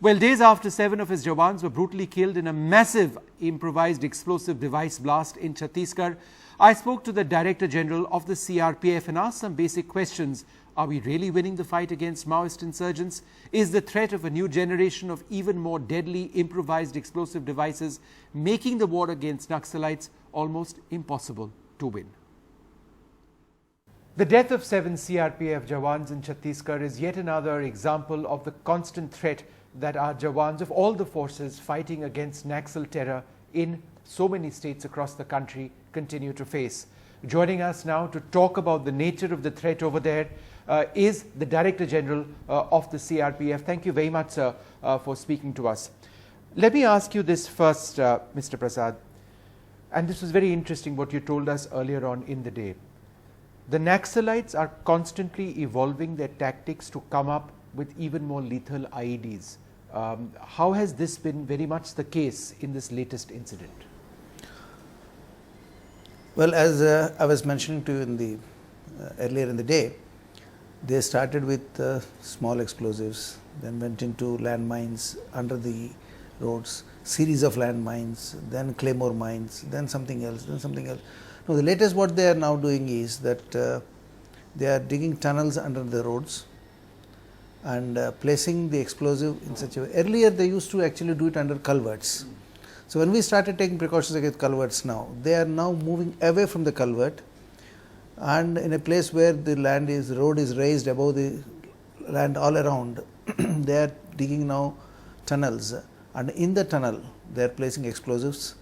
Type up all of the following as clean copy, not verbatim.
Well, days after 7 of his Jawans were brutally killed in a massive improvised explosive device blast in Chhattisgarh, I spoke to the Director General of the CRPF and asked some basic questions. Are we really winning the fight against Maoist insurgents? Is the threat of a new generation of even more deadly improvised explosive devices making the war against Naxalites almost impossible to win? The death of 7 CRPF Jawans in Chhattisgarh is yet another example of the constant threat that our Jawans of all the forces fighting against Naxal terror in so many states across the country continue to face. Joining us now to talk about the nature of the threat over there is the Director General of the CRPF. Thank you very much, sir, for speaking to us. Let me ask you this first, Mr. Prasad, and this was very interesting what you told us earlier on in the day. The Naxalites are constantly evolving their tactics to come up with even more lethal IEDs. How has this been very much the case in this latest incident? Well, as I was mentioning to you in the earlier in the day, they started with small explosives, then went into landmines under the roads, series of landmines, then claymore mines, then something else, then something else. Now, the latest what they are now doing is that they are digging tunnels under the roads and placing the explosive in such a way. Earlier, they used to actually do it under culverts. So, when we started taking precautions against culverts now, they are now moving away from the culvert and in a place where the road is raised above the land all around, they are digging now tunnels, and in the tunnel they are placing explosives,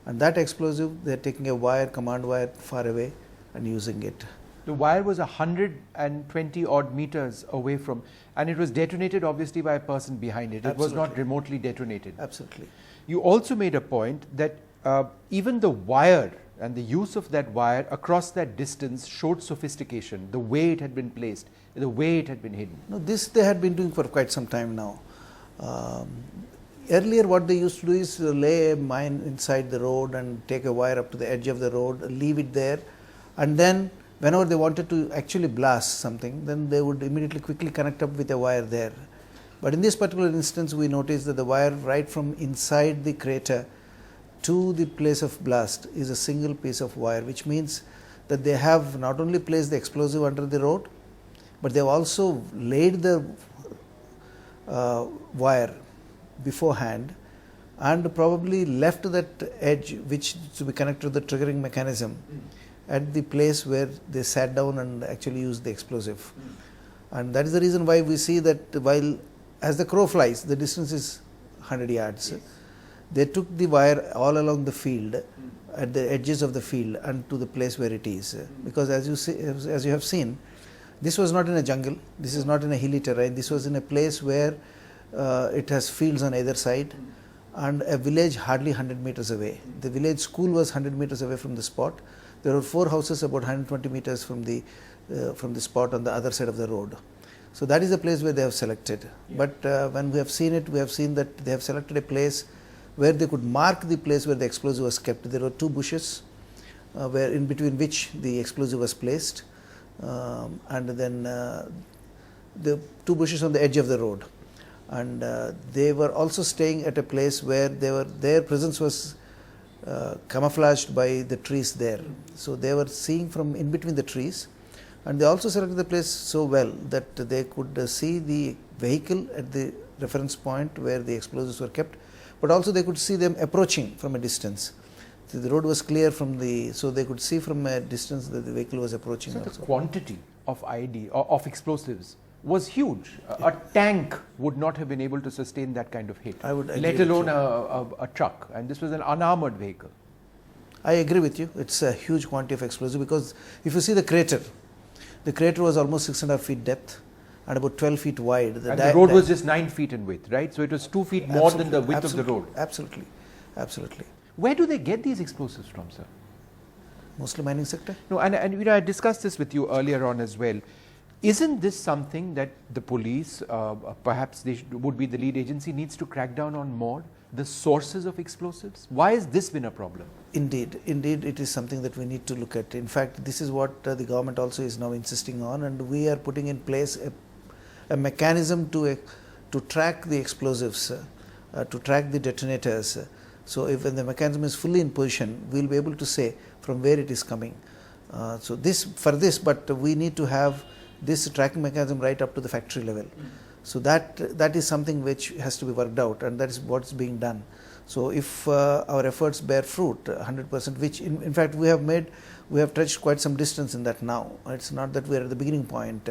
and that explosive they are taking a wire, command wire far away and using it. The wire was 120 odd meters away from, and it was detonated obviously by a person behind it. Absolutely. It was not remotely detonated. Absolutely. You also made a point that even the wire and the use of that wire across that distance showed sophistication, the way it had been placed, the way it had been hidden. No, this they had been doing for quite some time now. Earlier what they used to do is lay a mine inside the road and take a wire up to the edge of the road, leave it there, and then whenever they wanted to actually blast something, then they would immediately quickly connect up with a wire there. But in this particular instance, we noticed that the wire right from inside the crater to the place of blast is a single piece of wire, which means that they have not only placed the explosive under the road, but they have also laid the wire beforehand and probably left that edge which to be connected to the triggering mechanism at the place where they sat down and actually used the explosive. And that is the reason why we see that while as the crow flies, the distance is 100 yards. Yes. They took the wire all along the field, at the edges of the field and to the place where it is. Because as you have seen, this was not in a jungle, this is not in a hilly terrain, this was in a place where it has fields on either side and a village hardly 100 meters away. The village school was 100 meters away from the spot. There were 4 houses about 120 meters from the spot on the other side of the road. So that is the place where they have selected. Yeah. But when we have seen it, we have seen that they have selected a place where they could mark the place where the explosive was kept. There were 2 bushes where in between which the explosive was placed, and then the 2 bushes on the edge of the road. And they were also staying at a place where their presence was camouflaged by the trees there. So they were seeing from in between the trees. And they also selected the place so well that they could see the vehicle at the reference point where the explosives were kept, but also they could see them approaching from a distance. So the road was clear so they could see from a distance that the vehicle was approaching. So also. The quantity of of explosives was huge. A tank would not have been able to sustain that kind of hit, I would agree let alone a truck, and this was an unarmored vehicle. I agree with you. It's a huge quantity of explosive because if you see the crater was almost 6.5 feet depth and about 12 feet wide. And the road was just 9 feet in width, right? So it was 2 feet more than the width of the road. Absolutely. Absolutely. Where do they get these explosives from, sir? Mostly mining sector. No, and you know, I discussed this with you earlier on as well. Isn't this something that the police, perhaps they would be the lead agency, needs to crack down on more? The sources of explosives? Why has this been a problem? Indeed, it is something that we need to look at. In fact, this is what the government also is now insisting on, and we are putting in place a mechanism to to track the explosives, to track the detonators. So if when the mechanism is fully in position, we will be able to say from where it is coming. So but we need to have this tracking mechanism right up to the factory level. So that is something which has to be worked out, and that is what is being done. So if our efforts bear fruit 100%, which in fact we have touched quite some distance in that now. It's not that we are at the beginning point.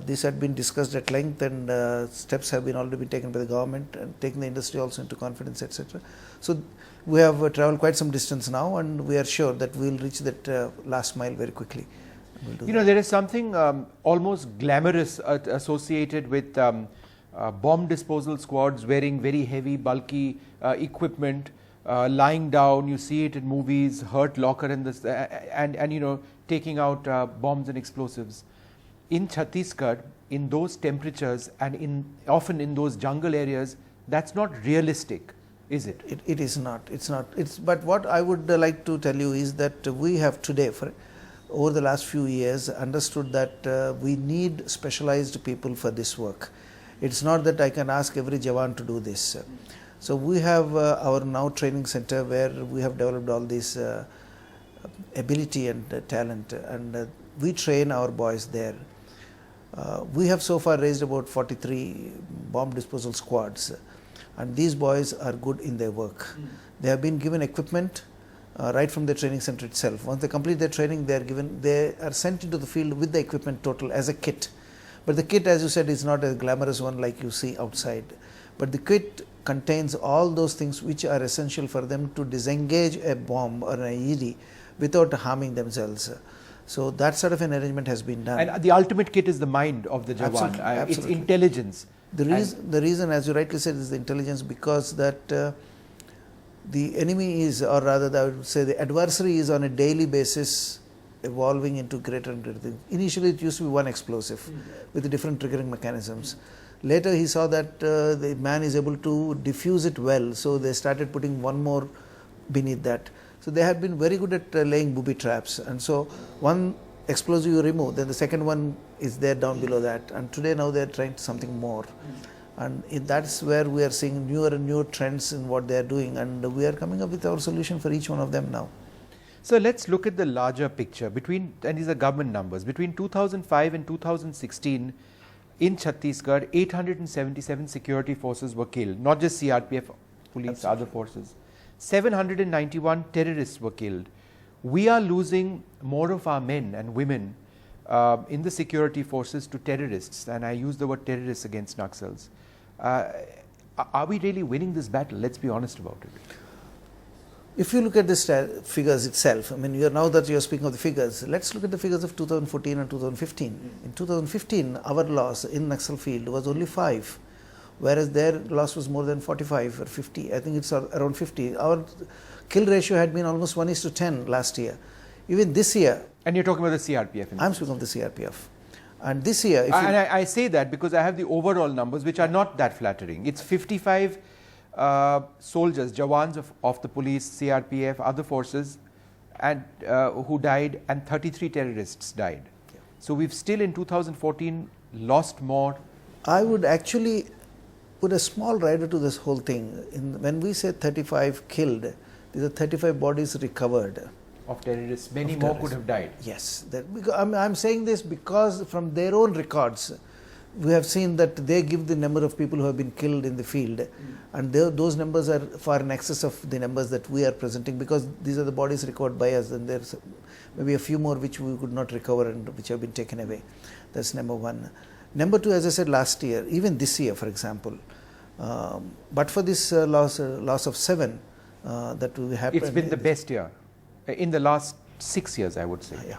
This had been discussed at length, and steps have been already been taken by the government and taking the industry also into confidence, etc. So we have travelled quite some distance now, and we are sure that we will reach that last mile very quickly. There is something almost glamorous associated with bomb disposal squads wearing very heavy, bulky equipment, lying down. You see it in movies, hurt locker in this, and taking out bombs and explosives. In Chhattisgarh, in those temperatures and often in those jungle areas, that's not realistic, is it? It is not. It's not. But what I would like to tell you is that we have today, over the last few years, understood that we need specialized people for this work. It's not that I can ask every Jawan to do this. So we have our now training center where we have developed all this ability and talent, and we train our boys there. We have so far raised about 43 bomb disposal squads, and these boys are good in their work. They have been given equipment right from the training center itself. Once they complete their training, they are sent into the field with the equipment total as a kit. But the kit, as you said, is not a glamorous one like you see outside. But the kit contains all those things which are essential for them to disengage a bomb or an IED without harming themselves. So that sort of an arrangement has been done. And the ultimate kit is the mind of the Jawan. Absolutely. It's intelligence. The reason, as you rightly said, is the intelligence, because that the enemy is, or rather I would say the adversary is on a daily basis evolving into greater and greater things. Initially it used to be one explosive with different triggering mechanisms. Later he saw that the man is able to diffuse it well, so they started putting one more beneath that. So they had been very good at laying booby traps, and so one explosive you remove, then the second one is there down below that, and today now they are trying something more. And that's where we are seeing newer and newer trends in what they are doing, and we are coming up with our solution for each one of them now. So let's look at the larger picture and these are government numbers. Between 2005 and 2016, in Chhattisgarh, 877 security forces were killed, not just CRPF, police, Absolutely. Other forces. 791 terrorists were killed. We are losing more of our men and women in the security forces to terrorists, and I use the word terrorists against Naxals. Are we really winning this battle? Let's be honest about it. If you look at the figures itself, I mean, now that you are speaking of the figures, let's look at the figures of 2014 and 2015. In 2015, our loss in Naxal field was only 5, whereas their loss was more than 45 or 50. I think it's around 50. Our kill ratio had been almost 1:10 last year. Even this year. And you're talking about the CRPF? I'm speaking of the CRPF. And this year... I say that because I have the overall numbers, which are not that flattering. It's 55 soldiers, Jawans of the police, CRPF, other forces, and who died, and 33 terrorists died. Yeah. So we've still in 2014 lost more. I would actually put a small rider to this whole thing. When we say 35 killed, these are 35 bodies recovered. Of terrorists, many more could have died. Yes, I'm saying this because from their own records, we have seen that they give the number of people who have been killed in the field, and those numbers are far in excess of the numbers that we are presenting, because these are the bodies recovered by us, and there's maybe a few more which we could not recover and which have been taken away. That's number one. Number two, as I said last year, even this year, for example, but for this loss of 7 that will happen. It's been the best year in the last 6 years, I would say. Yeah,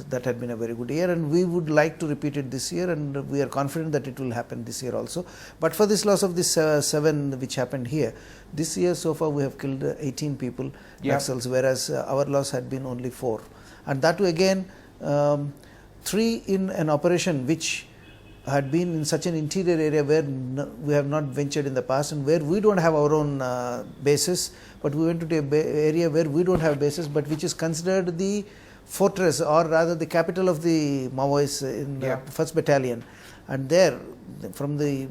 that had been a very good year, and we would like to repeat it this year, and we are confident that it will happen this year also. But for this loss of this 7 which happened here, this year so far we have killed 18 people, Naxals, whereas our loss had been only 4. And that too again, 3 in an operation which had been in such an interior area where we have not ventured in the past, and where we don't have our own bases, but we went to an area where we don't have bases, but which is considered the fortress, or rather the capital of the Maoists in the 1st Battalion. And there, from the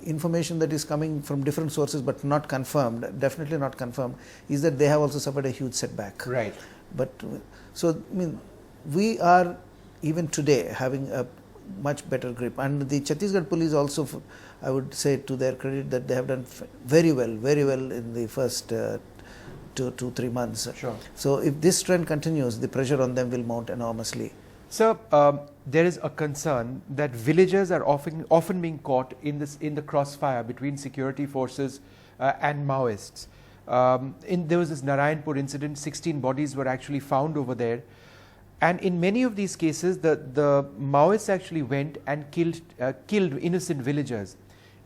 information that is coming from different sources but not confirmed, definitely not confirmed, is that they have also suffered a huge setback. Right. But so, I mean, we are even today having a much better grip, and the Chhattisgarh police also, I would say to their credit, that they have done very well in the first 2-3 months. Sure. So if this trend continues, the pressure on them will mount enormously. Sir, there is a concern that villagers are often being caught in the crossfire between security forces and Maoists. There was this Narayanpur incident. 16 bodies were actually found over there, and in many of these cases, the Maoists actually went and killed innocent villagers.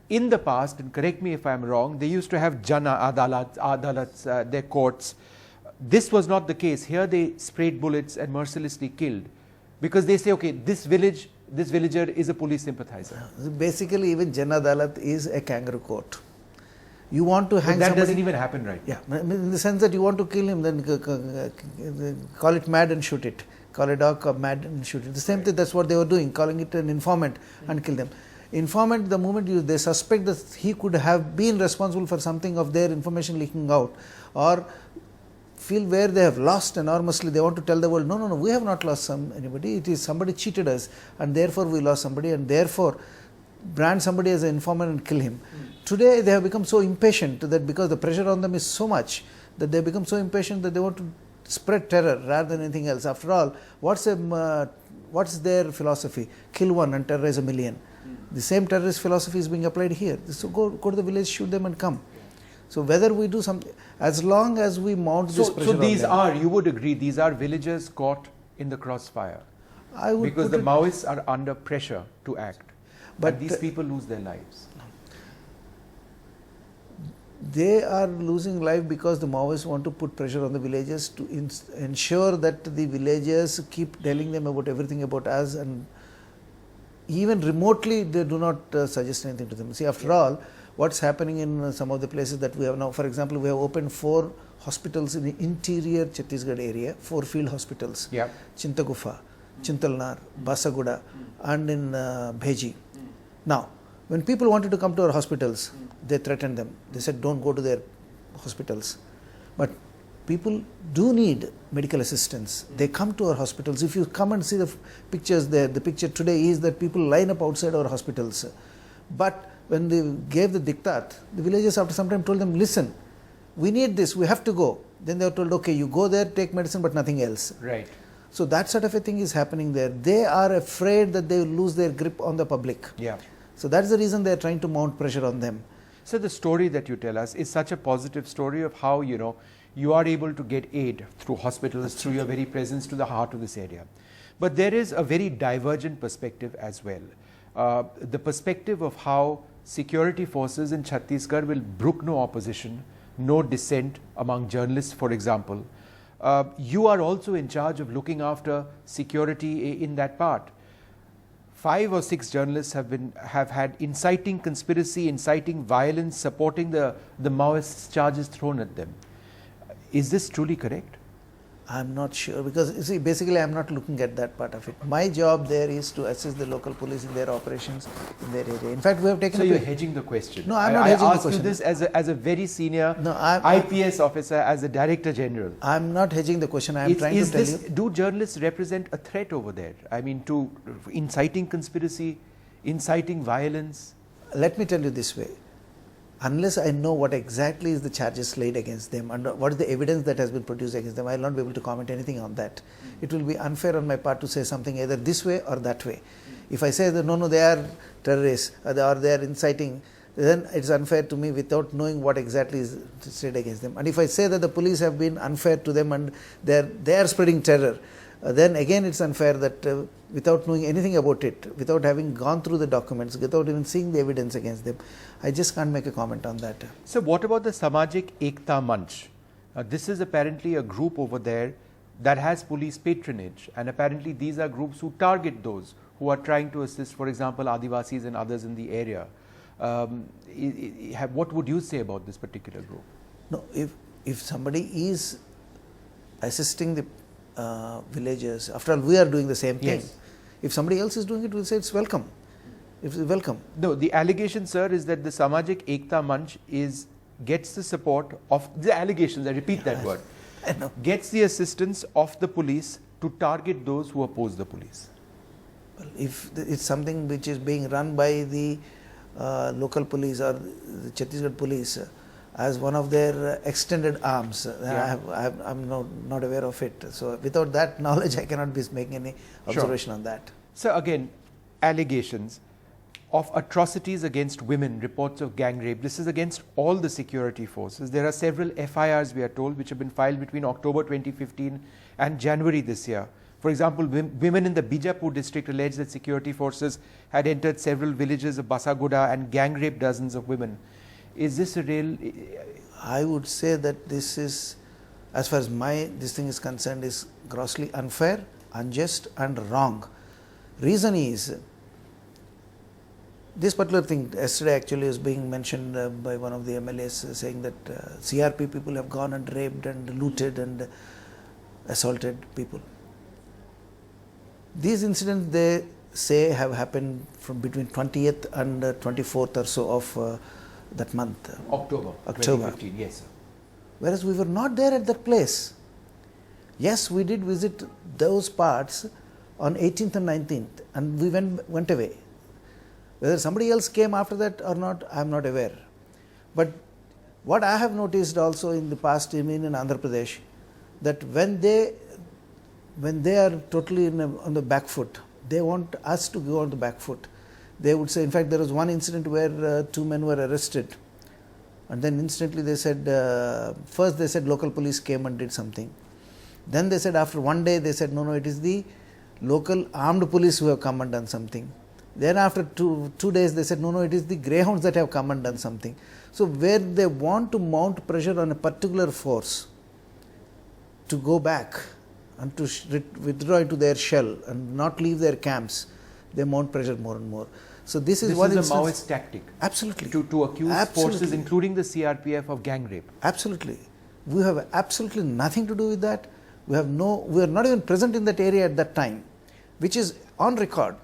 In the past, and correct me if I am wrong, they used to have Jana Adalats, their courts. This was not the case. Here they sprayed bullets and mercilessly killed, because they say, okay, this villager is a police sympathizer. Basically, even Jana Adalat is a kangaroo court. You want to hang but that somebody, doesn't even happen, right? Yeah, in the sense that you want to kill him, then call it mad and shoot it. Call a dog mad and shoot it. The same thing, that's what they were doing, calling it an informant and kill them. Informant, the moment they suspect that he could have been responsible for something of their information leaking out, or feel where they have lost enormously, they want to tell the world, no, we have not lost anybody, it is somebody cheated us and therefore we lost somebody, and therefore brand somebody as an informant and kill him. Today they have become so impatient that because the pressure on them is so much, that they become so impatient that they want to spread terror rather than anything else. After all, what's their philosophy? Kill one and terrorize a million. The same terrorist philosophy is being applied here. So go to the village, shoot them and come. So whether we do something, as long as we mount this pressure so these on them, you would agree, these are villagers caught in the crossfire, I would because the Maoists are under pressure to act, but these people lose their lives. They are losing life because the Maoists want to put pressure on the villagers to ensure that the villagers keep telling them about everything about us, and even remotely they do not suggest anything to them. See, after all, what's happening in some of the places that we have now, for example, we have opened 4 hospitals in the interior Chhattisgarh area, 4 field hospitals, Yeah. Chintagufa, Chintalnar, Basaguda, and in Bheji. Now, when people wanted to come to our hospitals, they threatened them. They said, don't go to their hospitals. But people do need medical assistance. They come to our hospitals. If you come and see the pictures there, the picture today is that people line up outside our hospitals. But when they gave the diktat, the villagers after some time told them, listen, we need this, we have to go. Then they were told, okay, you go there, take medicine, but nothing else. Right. So that sort of a thing is happening there. They are afraid that they will lose their grip on the public. Yeah. So that's the reason they are trying to mount pressure on them. So the story that you tell us is such a positive story of how, you are able to get aid through hospitals, through your very presence to the heart of this area. But there is a very divergent perspective as well. The perspective of how security forces in Chhattisgarh will brook no opposition, no dissent among journalists, for example. You are also in charge of looking after security in that part. 5 or 6 journalists have had inciting conspiracy, inciting violence, supporting the Maoist charges thrown at them. Is this truly correct? I'm not sure, because you see, basically I'm not looking at that part of it. My job there is to assist the local police in their operations in their area. In fact, we have taken. So you're hedging the question. No, I'm not hedging the question. I ask you this as a very senior IPS officer, as a Director General. I'm not hedging the question. I'm trying to tell you. Do journalists represent a threat over there? I mean, to inciting conspiracy, inciting violence? Let me tell you this way. Unless I know what exactly is the charges laid against them and what is the evidence that has been produced against them, I will not be able to comment anything on that. It will be unfair on my part to say something either this way or that way. If I say that no, they are terrorists or they are inciting, then it's unfair to me without knowing what exactly is said against them. And if I say that the police have been unfair to them and they are spreading terror, then again it's unfair that without knowing anything about it, without having gone through the documents, without even seeing the evidence against them, I just can't make a comment on that. So what about the Somatic Ekta Manch? This is apparently a group over there that has police patronage, and apparently these are groups who target those who are trying to assist, for example, Adivasis and others in the area. What would you say about this particular group? No, if somebody is assisting the villagers, after all we are doing the same thing. Yes. If somebody else is doing it, we'll say it's welcome. it's welcome. No, the allegation, sir, is that the Samajic Ekta Manch gets the support of the allegations. I repeat that word. I know. Gets the assistance of the police to target those who oppose the police. Well, if it's something which is being run by the local police or the Chhattisgarh police as one of their extended arms, I'm not aware of it. So without that knowledge, I cannot be making any observation on that. So again, allegations of atrocities against women, reports of gang rape. This is against all the security forces. There are several FIRs, we are told, which have been filed between October 2015 and January this year. For example, women in the Bijapur district allege that security forces had entered several villages of Basaguda and gang raped dozens of women. Is this a real... I would say that this is, as far as this thing is concerned, is grossly unfair, unjust and wrong. Reason is, this particular thing yesterday actually is being mentioned by one of the MLAs saying that CRP people have gone and raped and looted and assaulted people. These incidents, they say, have happened from between 20th and 24th or so of that month. October 2015, yes, sir. Whereas we were not there at that place. Yes, we did visit those parts on 18th and 19th and we went away. Whether somebody else came after that or not, I am not aware. But what I have noticed also in the past, even in Andhra Pradesh, that when they are totally on the back foot, they want us to go on the back foot. They would say, in fact, there was one incident where 2 men were arrested. And then instantly they said, first they said local police came and did something. Then they said after one day, they said, no, it is the local armed police who have come and done something. Then after two days, they said, no, it is the greyhounds that have come and done something. So where they want to mount pressure on a particular force to go back and to withdraw into their shell and not leave their camps, they mount pressure more and more. So this is one instance, a Maoist tactic. Absolutely. To accuse forces, including the CRPF, of gang rape. Absolutely. We have absolutely nothing to do with that. We are not even present in that area at that time, which is on record.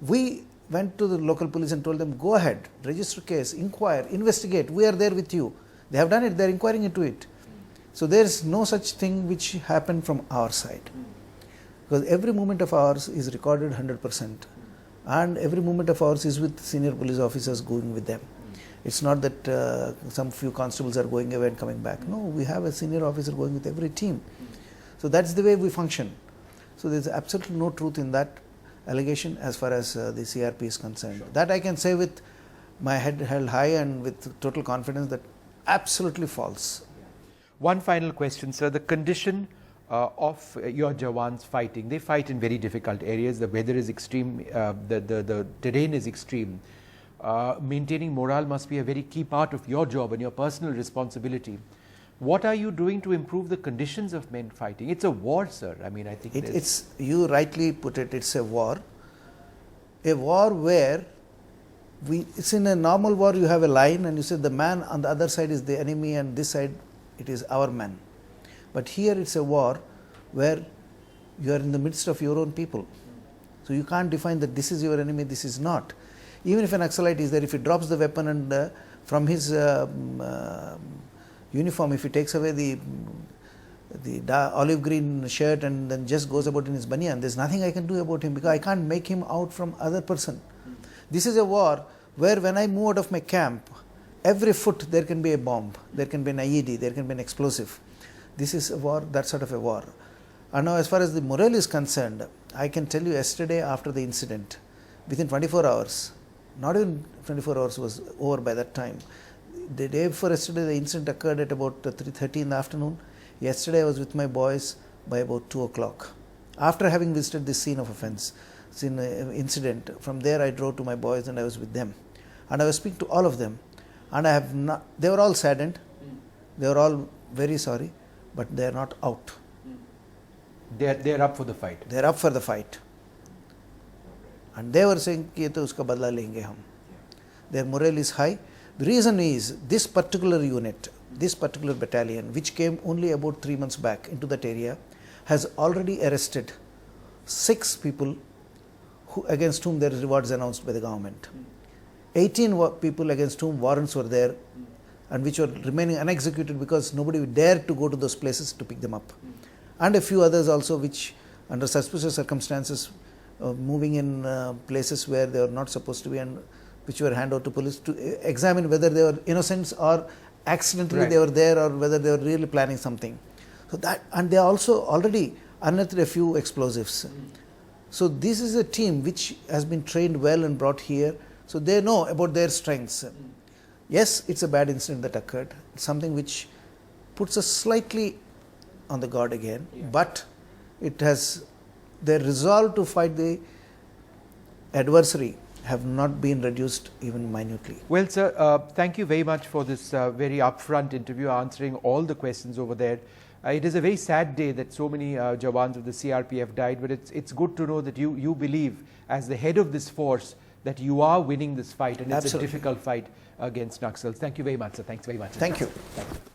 We went to the local police and told them, go ahead, register case, inquire, investigate, we are there with you. They have done it, they are inquiring into it. So there is no such thing which happened from our side. Because every movement of ours is recorded 100%. And every movement of ours is with senior police officers going with them. It's not that some few constables are going away and coming back. No, we have a senior officer going with every team. So that's the way we function. So there's absolutely no truth in that allegation as far as the CRP is concerned. Sure. That I can say with my head held high and with total confidence that absolutely false. One final question, sir. The condition of your Jawans fighting, they fight in very difficult areas. The weather is extreme, the terrain is extreme. Maintaining morale must be a very key part of your job and your personal responsibility. What are you doing to improve the conditions of men fighting? It's a war, sir. I mean, I think it's you rightly put it. It's a war where it's in a normal war. You have a line, and you say the man on the other side is the enemy, and this side it is our man. But here it's a war where you are in the midst of your own people. So you can't define that this is your enemy, this is not. Even if an Naxalite is there, if he drops the weapon and from his uniform, if he takes away the olive green shirt and then just goes about in his banyan, there's nothing I can do about him because I can't make him out from other person. This is a war where when I move out of my camp, every foot there can be a bomb, there can be an IED, there can be an explosive. This is a war, that sort of a war. And now as far as the morale is concerned, I can tell you yesterday after the incident, within 24 hours, not even 24 hours was over by that time. The day before yesterday, the incident occurred at about 3:30 in the afternoon. Yesterday, I was with my boys by about 2 o'clock. After having visited this scene of offense, incident, from there I drove to my boys and I was with them. And I was speaking to all of them. And they were all saddened. They were all very sorry, but they are not out. They are up for the fight. They are up for the fight. And they were saying, कि ये तो उसका बदला लेंगे हम. Their morale is high. The reason is this particular unit, this particular battalion, which came only about 3 months back into that area, has already arrested 6 people against whom there is rewards announced by the government. 18 people against whom warrants were there and which were remaining unexecuted because nobody dared to go to those places to pick them up. And a few others also which under suspicious circumstances moving in places where they were not supposed to be and which were handed over to police to examine whether they were innocents or accidentally they were there or whether they were really planning something. So that, and they also already unearthed a few explosives. So this is a team which has been trained well and brought here, so they know about their strengths. Yes, it's a bad incident that occurred. It's something which puts us slightly on the guard again, but it has their resolve to fight the adversary have not been reduced even minutely. Well, sir, thank you very much for this very upfront interview, answering all the questions over there. It is a very sad day that so many Jawans of the CRPF died, but it's good to know that you believe, as the head of this force, that you are winning this fight, and it's a difficult fight against Naxals. Thank you very much, sir. Thanks very much. Thank you. Thank you.